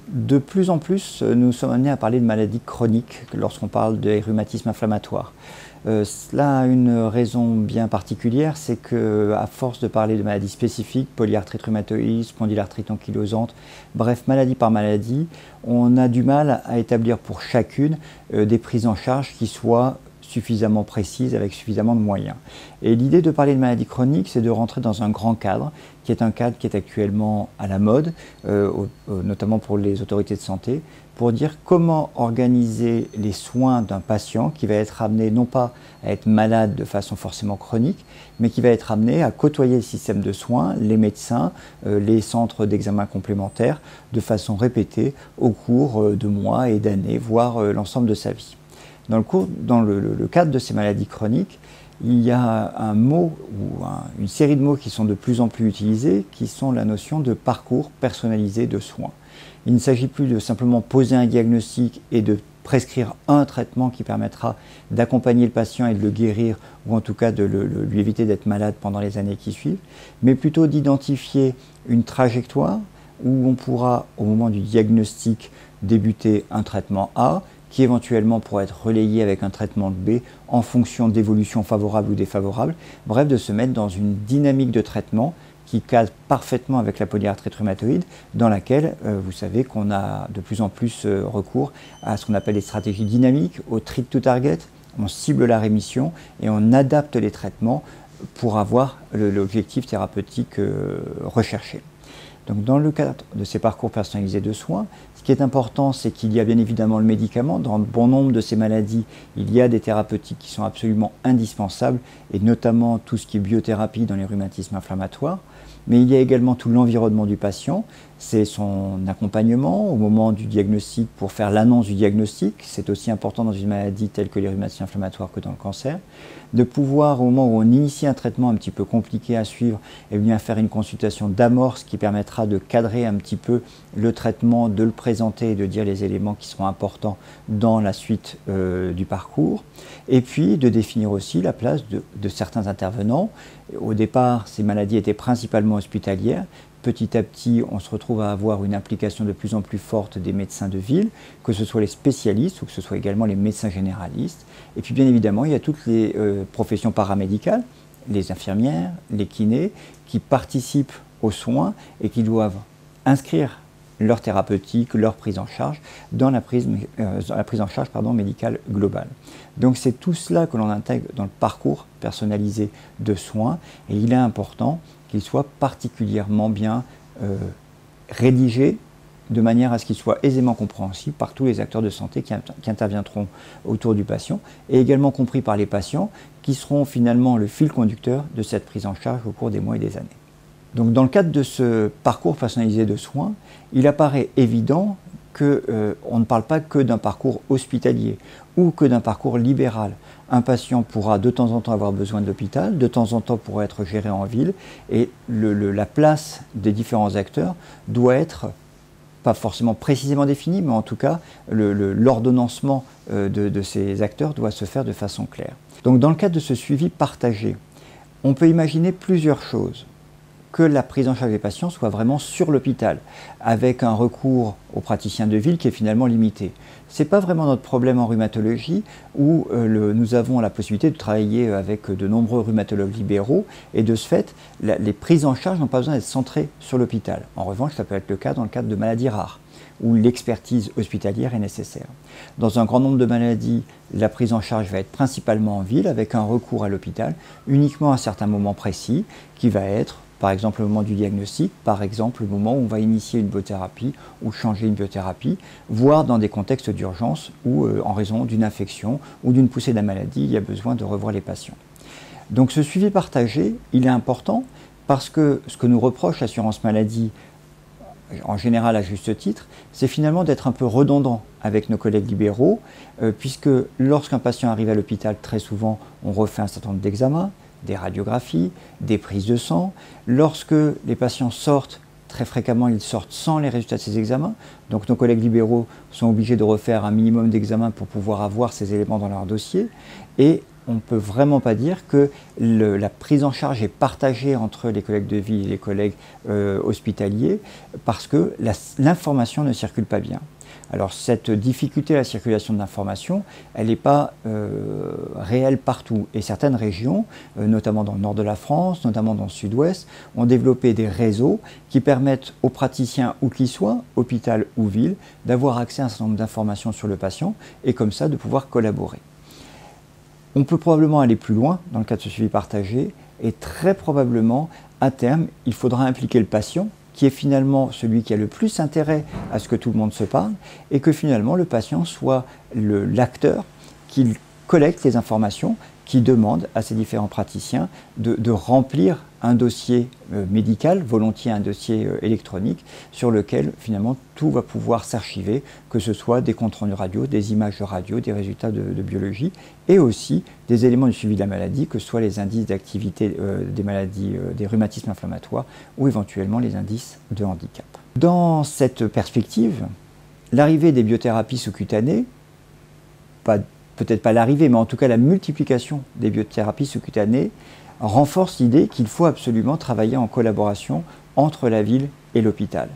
De plus en plus, nous sommes amenés à parler de maladies chroniques lorsqu'on parle des rhumatismes inflammatoires. Cela a une raison bien particulière, c'est qu'à force de parler de maladies spécifiques, polyarthrite rhumatoïde, spondylarthrite ankylosante, bref, maladie par maladie, on a du mal à établir pour chacune des prises en charge qui soient suffisamment précises, avec suffisamment de moyens. Et l'idée de parler de maladies chroniques, c'est de rentrer dans un grand cadre, qui est un cadre qui est actuellement à la mode, notamment pour les autorités de santé, pour dire comment organiser les soins d'un patient qui va être amené non pas à être malade de façon forcément chronique, mais qui va être amené à côtoyer le système de soins, les médecins, les centres d'examen complémentaires, de façon répétée au cours de mois et d'années, voire l'ensemble de sa vie. Dans le cadre de ces maladies chroniques, il y a un mot ou une série de mots qui sont de plus en plus utilisés, qui sont la notion de parcours personnalisé de soins. Il ne s'agit plus de simplement poser un diagnostic et de prescrire un traitement qui permettra d'accompagner le patient et de le guérir, ou en tout cas de lui éviter d'être malade pendant les années qui suivent, mais plutôt d'identifier une trajectoire où on pourra, au moment du diagnostic, débuter un traitement A, qui éventuellement pourrait être relayé avec un traitement de B en fonction d'évolutions favorables ou défavorables, bref, de se mettre dans une dynamique de traitement qui cadre parfaitement avec la polyarthrite rhumatoïde, dans laquelle vous savez qu'on a de plus en plus recours à ce qu'on appelle les stratégies dynamiques, au treat to target. On cible la rémission et on adapte les traitements pour avoir l'objectif thérapeutique recherché. Donc dans le cadre de ces parcours personnalisés de soins, ce qui est important, c'est qu'il y a bien évidemment le médicament. Dans bon nombre de ces maladies, il y a des thérapeutiques qui sont absolument indispensables, et notamment tout ce qui est biothérapie dans les rhumatismes inflammatoires. Mais il y a également tout l'environnement du patient, c'est son accompagnement au moment du diagnostic pour faire l'annonce du diagnostic. C'est aussi important dans une maladie telle que les rhumatismes inflammatoires que dans le cancer. De pouvoir, au moment où on initie un traitement un petit peu compliqué à suivre, eh bien, faire une consultation d'amorce qui permettra de cadrer un petit peu le traitement, de le présenter et de dire les éléments qui seront importants dans la suite du parcours. Et puis de définir aussi la place de certains intervenants. Au départ, ces maladies étaient principalement hospitalières. Petit à petit, on se retrouve à avoir une implication de plus en plus forte des médecins de ville, que ce soit les spécialistes ou que ce soit également les médecins généralistes. Et puis bien évidemment, il y a toutes les professions paramédicales, les infirmières, les kinés, qui participent aux soins et qui doivent inscrire leur thérapeutique, leur prise en charge dans la prise en charge médicale globale. Donc c'est tout cela que l'on intègre dans le parcours personnalisé de soins, et il est important qu'il soit particulièrement bien rédigé de manière à ce qu'il soit aisément compréhensible par tous les acteurs de santé qui interviendront autour du patient, et également compris par les patients qui seront finalement le fil conducteur de cette prise en charge au cours des mois et des années. Donc dans le cadre de ce parcours personnalisé de soins, il apparaît évident qu'on ne parle pas que d'un parcours hospitalier ou que d'un parcours libéral. Un patient pourra de temps en temps avoir besoin de l'hôpital, de temps en temps pourra être géré en ville, et la place des différents acteurs doit être pas forcément précisément définie, mais en tout cas l'ordonnancement de ces acteurs doit se faire de façon claire. Donc dans le cadre de ce suivi partagé, on peut imaginer plusieurs choses. Que la prise en charge des patients soit vraiment sur l'hôpital, avec un recours aux praticiens de ville qui est finalement limité. Ce n'est pas vraiment notre problème en rhumatologie, où nous avons la possibilité de travailler avec de nombreux rhumatologues libéraux, et de ce fait, les prises en charge n'ont pas besoin d'être centrées sur l'hôpital. En revanche, ça peut être le cas dans le cadre de maladies rares, où l'expertise hospitalière est nécessaire. Dans un grand nombre de maladies, la prise en charge va être principalement en ville, avec un recours à l'hôpital, uniquement à certains moments précis, qui va être par exemple le moment du diagnostic, par exemple le moment où on va initier une biothérapie ou changer une biothérapie, voire dans des contextes d'urgence où, en raison d'une infection ou d'une poussée de la maladie, il y a besoin de revoir les patients. Donc ce suivi partagé, il est important parce que ce que nous reproche l'assurance maladie, en général à juste titre, c'est finalement d'être un peu redondant avec nos collègues libéraux, puisque lorsqu'un patient arrive à l'hôpital, très souvent on refait un certain nombre d'examens, des radiographies, des prises de sang. Lorsque les patients sortent, très fréquemment ils sortent sans les résultats de ces examens, donc nos collègues libéraux sont obligés de refaire un minimum d'examens pour pouvoir avoir ces éléments dans leur dossier, et on ne peut vraiment pas dire que la prise en charge est partagée entre les collègues de ville et les collègues hospitaliers, parce que l'information ne circule pas bien. Alors cette difficulté à la circulation de l'information, elle n'est pas réelle partout. Et certaines régions, notamment dans le nord de la France, notamment dans le sud-ouest, ont développé des réseaux qui permettent aux praticiens, où qu'ils soient, hôpital ou ville, d'avoir accès à un certain nombre d'informations sur le patient et comme ça de pouvoir collaborer. On peut probablement aller plus loin dans le cadre de ce suivi partagé et très probablement, à terme, il faudra impliquer le patient qui est finalement celui qui a le plus intérêt à ce que tout le monde se parle et que finalement le patient soit l'acteur qui collecte les informations, qui demande à ces différents praticiens de remplir un dossier médical, volontiers un dossier électronique, sur lequel finalement tout va pouvoir s'archiver, que ce soit des comptes rendus radio, des images de radio, des résultats de biologie, et aussi des éléments du suivi de la maladie, que ce soit les indices d'activité des maladies, des rhumatismes inflammatoires, ou éventuellement les indices de handicap. Dans cette perspective, l'arrivée des biothérapies sous-cutanées, peut-être pas l'arrivée, mais en tout cas la multiplication des biothérapies sous-cutanées renforce l'idée qu'il faut absolument travailler en collaboration entre la ville et l'hôpital.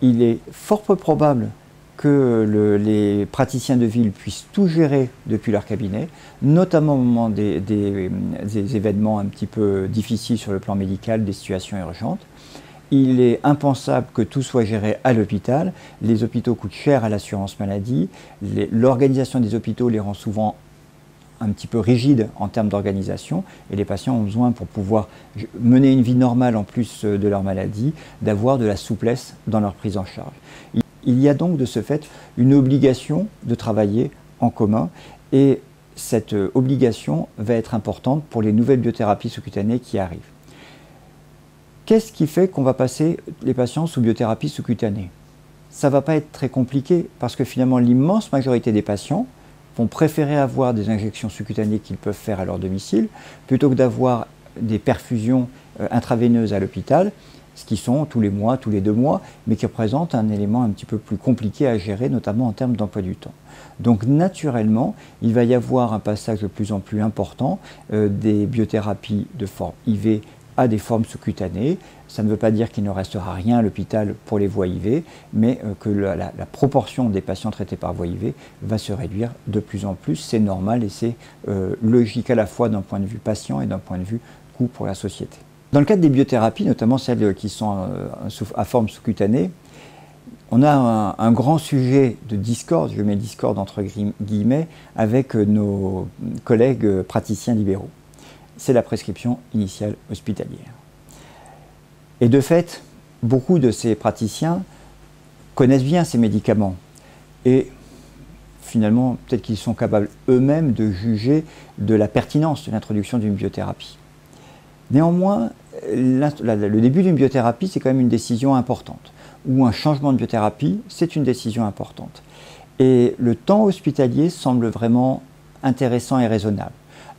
Il est fort peu probable que les praticiens de ville puissent tout gérer depuis leur cabinet, notamment au moment des événements un petit peu difficiles sur le plan médical, des situations urgentes. Il est impensable que tout soit géré à l'hôpital. Les hôpitaux coûtent cher à l'assurance maladie. L'organisation des hôpitaux les rend souvent un petit peu rigides en termes d'organisation. Et les patients ont besoin, pour pouvoir mener une vie normale en plus de leur maladie, d'avoir de la souplesse dans leur prise en charge. Il y a donc de ce fait une obligation de travailler en commun. Et cette obligation va être importante pour les nouvelles biothérapies sous-cutanées qui arrivent. Qu'est-ce qui fait qu'on va passer les patients sous biothérapie sous-cutanée? Ça ne va pas être très compliqué parce que finalement l'immense majorité des patients vont préférer avoir des injections sous-cutanées qu'ils peuvent faire à leur domicile plutôt que d'avoir des perfusions intraveineuses à l'hôpital, ce qui sont tous les mois, tous les 2 mois, mais qui représentent un élément un petit peu plus compliqué à gérer, notamment en termes d'emploi du temps. Donc naturellement, il va y avoir un passage de plus en plus important des biothérapies de forme IV à des formes sous-cutanées. Ça ne veut pas dire qu'il ne restera rien à l'hôpital pour les voies IV, mais que la proportion des patients traités par voie IV va se réduire de plus en plus. C'est normal et c'est logique à la fois d'un point de vue patient et d'un point de vue coût pour la société. Dans le cadre des biothérapies, notamment celles qui sont à forme sous-cutanée, on a un grand sujet de discorde, je mets discorde entre guillemets, avec nos collègues praticiens libéraux. C'est la prescription initiale hospitalière. Et de fait, beaucoup de ces praticiens connaissent bien ces médicaments et finalement, peut-être qu'ils sont capables eux-mêmes de juger de la pertinence de l'introduction d'une biothérapie. Néanmoins, le début d'une biothérapie, c'est quand même une décision importante, ou un changement de biothérapie, c'est une décision importante. Et le temps hospitalier semble vraiment intéressant et raisonnable.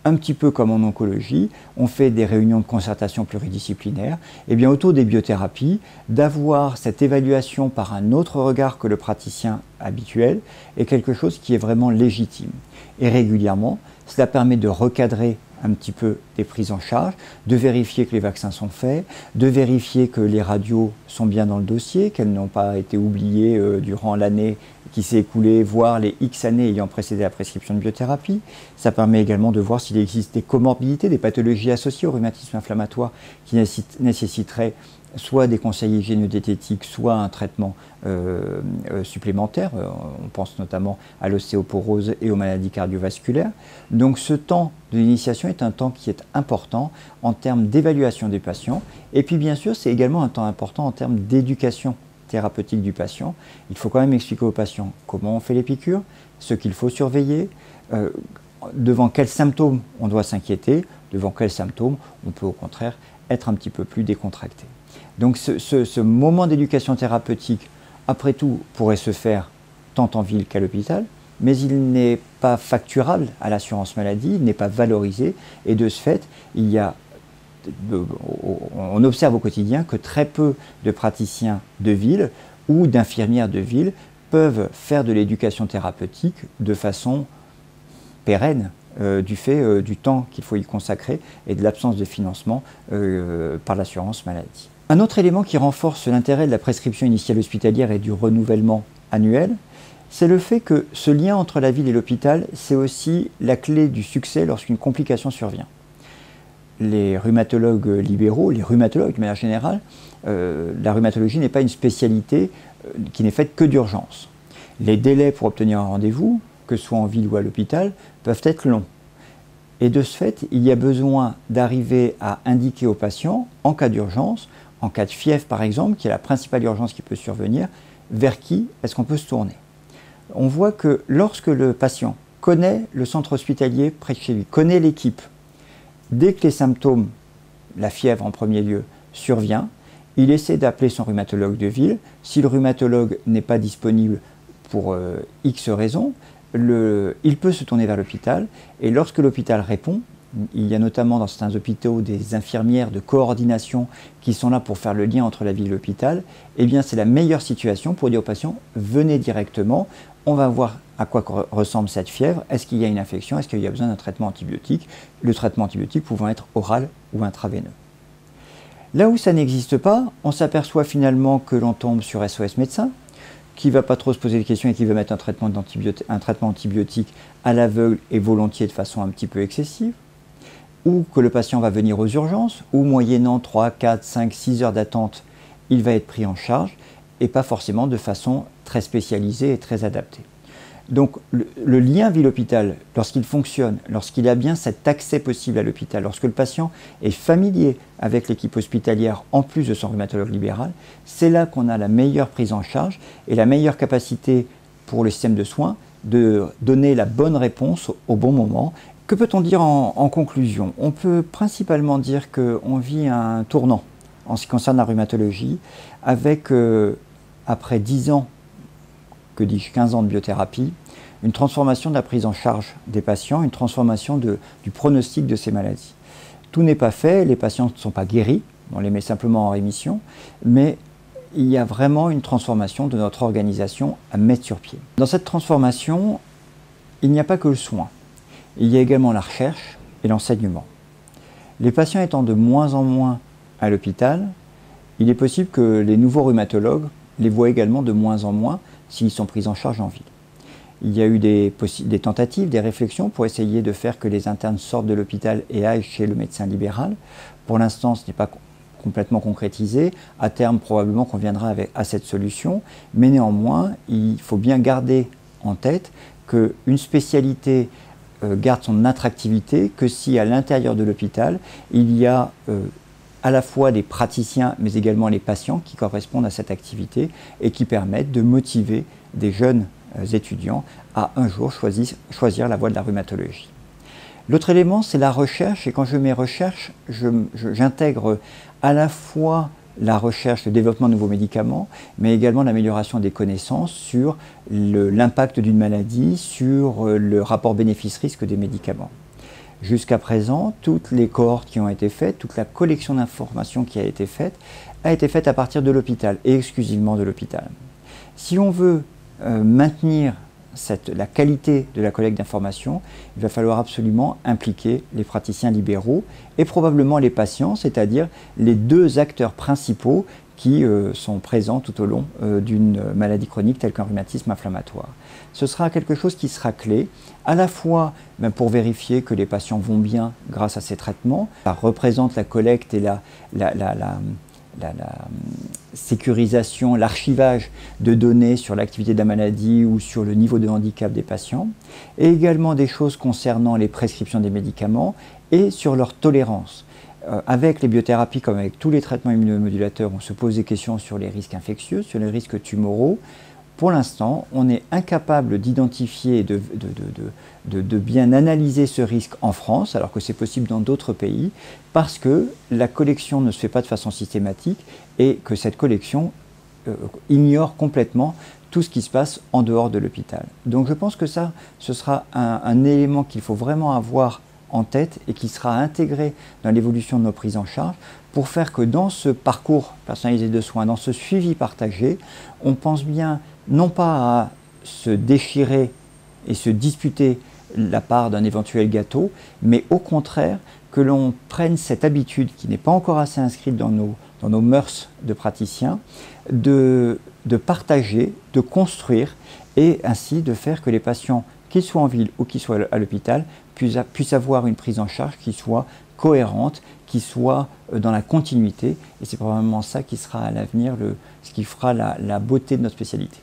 Un petit peu comme en oncologie, on fait des réunions de concertation pluridisciplinaire, et bien autour des biothérapies, d'avoir cette évaluation par un autre regard que le praticien habituel est quelque chose qui est vraiment légitime. Et régulièrement, cela permet de recadrer un petit peu des prises en charge, de vérifier que les vaccins sont faits, de vérifier que les radios sont bien dans le dossier, qu'elles n'ont pas été oubliées durant l'année qui s'est écoulée, voire les X années ayant précédé la prescription de biothérapie. Ça permet également de voir s'il existe des comorbidités, des pathologies associées au rhumatisme inflammatoire qui nécessiteraient soit des conseils hygiéno-diététiques, soit un traitement supplémentaire. On pense notamment à l'ostéoporose et aux maladies cardiovasculaires. Donc ce temps de l'initiation est un temps qui est important en termes d'évaluation des patients. Et puis bien sûr, c'est également un temps important en termes d'éducation thérapeutique du patient. Il faut quand même expliquer au patient comment on fait les piqûres, ce qu'il faut surveiller, devant quels symptômes on doit s'inquiéter, devant quels symptômes on peut au contraire être un petit peu plus décontracté. Donc ce moment d'éducation thérapeutique, après tout, pourrait se faire tant en ville qu'à l'hôpital, mais il n'est pas facturable à l'assurance maladie, il n'est pas valorisé, et de ce fait, on observe au quotidien que très peu de praticiens de ville ou d'infirmières de ville peuvent faire de l'éducation thérapeutique de façon pérenne du fait du temps qu'il faut y consacrer et de l'absence de financement par l'assurance maladie. Un autre élément qui renforce l'intérêt de la prescription initiale hospitalière et du renouvellement annuel, c'est le fait que ce lien entre la ville et l'hôpital, c'est aussi la clé du succès lorsqu'une complication survient. Les rhumatologues libéraux, les rhumatologues de manière générale, la rhumatologie n'est pas une spécialité qui n'est faite que d'urgence. Les délais pour obtenir un rendez-vous, que ce soit en ville ou à l'hôpital, peuvent être longs. Et de ce fait, il y a besoin d'arriver à indiquer aux patients, en cas d'urgence, en cas de fièvre par exemple, qui est la principale urgence qui peut survenir, vers qui est-ce qu'on peut se tourner. On voit que lorsque le patient connaît le centre hospitalier près de chez lui, connaît l'équipe, dès que les symptômes, la fièvre en premier lieu, survient, il essaie d'appeler son rhumatologue de ville. Si le rhumatologue n'est pas disponible pour X raisons, il peut se tourner vers l'hôpital et lorsque l'hôpital répond, il y a notamment dans certains hôpitaux des infirmières de coordination qui sont là pour faire le lien entre la ville et l'hôpital, eh bien c'est la meilleure situation pour dire aux patients venez directement, on va voir à quoi ressemble cette fièvre, est-ce qu'il y a une infection, est-ce qu'il y a besoin d'un traitement antibiotique, le traitement antibiotique pouvant être oral ou intraveineux. Là où ça n'existe pas, on s'aperçoit finalement que l'on tombe sur SOS médecin, qui ne va pas trop se poser des questions et qui va mettre un traitement antibiotique à l'aveugle et volontiers de façon un petit peu excessive, ou que le patient va venir aux urgences, ou moyennant 3, 4, 5, 6 heures d'attente, il va être pris en charge, et pas forcément de façon très spécialisée et très adaptée. Donc le lien ville-hôpital, lorsqu'il fonctionne, lorsqu'il a bien cet accès possible à l'hôpital, lorsque le patient est familier avec l'équipe hospitalière en plus de son rhumatologue libéral, c'est là qu'on a la meilleure prise en charge et la meilleure capacité pour le système de soins de donner la bonne réponse au bon moment. Que peut-on dire en conclusion? On peut principalement dire qu'on vit un tournant en ce qui concerne la rhumatologie avec, après 10 ans, que dis-je, 15 ans de biothérapie, une transformation de la prise en charge des patients, une transformation du pronostic de ces maladies. Tout n'est pas fait, les patients ne sont pas guéris, on les met simplement en rémission, mais il y a vraiment une transformation de notre organisation à mettre sur pied. Dans cette transformation, il n'y a pas que le soin, il y a également la recherche et l'enseignement. Les patients étant de moins en moins à l'hôpital, il est possible que les nouveaux rhumatologues les voient également de moins en moins s'ils sont pris en charge en ville. Il y a eu des tentatives, des réflexions pour essayer de faire que les internes sortent de l'hôpital et aillent chez le médecin libéral. Pour l'instant, ce n'est pas complètement concrétisé. À terme, probablement qu'on viendra à cette solution. Mais néanmoins, il faut bien garder en tête qu'une spécialité garde son attractivité que si à l'intérieur de l'hôpital, il y a à la fois des praticiens, mais également les patients qui correspondent à cette activité et qui permettent de motiver des jeunes étudiants à un jour choisir la voie de la rhumatologie. L'autre élément, c'est la recherche, et quand je mets recherche, j'intègre à la fois la recherche, le développement de nouveaux médicaments, mais également l'amélioration des connaissances sur l'impact d'une maladie, sur le rapport bénéfice-risque des médicaments. Jusqu'à présent, toutes les cohortes qui ont été faites, toute la collection d'informations qui a été faite à partir de l'hôpital, et exclusivement de l'hôpital. Si on veut maintenir la qualité de la collecte d'informations, il va falloir absolument impliquer les praticiens libéraux et probablement les patients, c'est-à-dire les deux acteurs principaux qui sont présents tout au long d'une maladie chronique telle qu'un rhumatisme inflammatoire. Ce sera quelque chose qui sera clé, à la fois pour vérifier que les patients vont bien grâce à ces traitements. Ça représente la collecte et la sécurisation, l'archivage de données sur l'activité de la maladie ou sur le niveau de handicap des patients, et également des choses concernant les prescriptions des médicaments et sur leur tolérance. Avec les biothérapies, comme avec tous les traitements immunomodulateurs, on se pose des questions sur les risques infectieux, sur les risques tumoraux. Pour l'instant, on est incapable d'identifier et de bien analyser ce risque en France, alors que c'est possible dans d'autres pays, parce que la collection ne se fait pas de façon systématique et que cette collection ignore complètement tout ce qui se passe en dehors de l'hôpital. Donc je pense que ça, ce sera un élément qu'il faut vraiment avoir en tête et qui sera intégré dans l'évolution de nos prises en charge pour faire que dans ce parcours personnalisé de soins, dans ce suivi partagé, on pense bien non pas à se déchirer et se disputer la part d'un éventuel gâteau, mais au contraire que l'on prenne cette habitude qui n'est pas encore assez inscrite dans nos mœurs de praticiens, de partager, de construire et ainsi de faire que les patients, qu'ils soient en ville ou qu'ils soient à l'hôpital, puissent avoir une prise en charge qui soit cohérente, qui soit dans la continuité. Et c'est probablement ça qui sera à l'avenir ce qui fera la beauté de notre spécialité.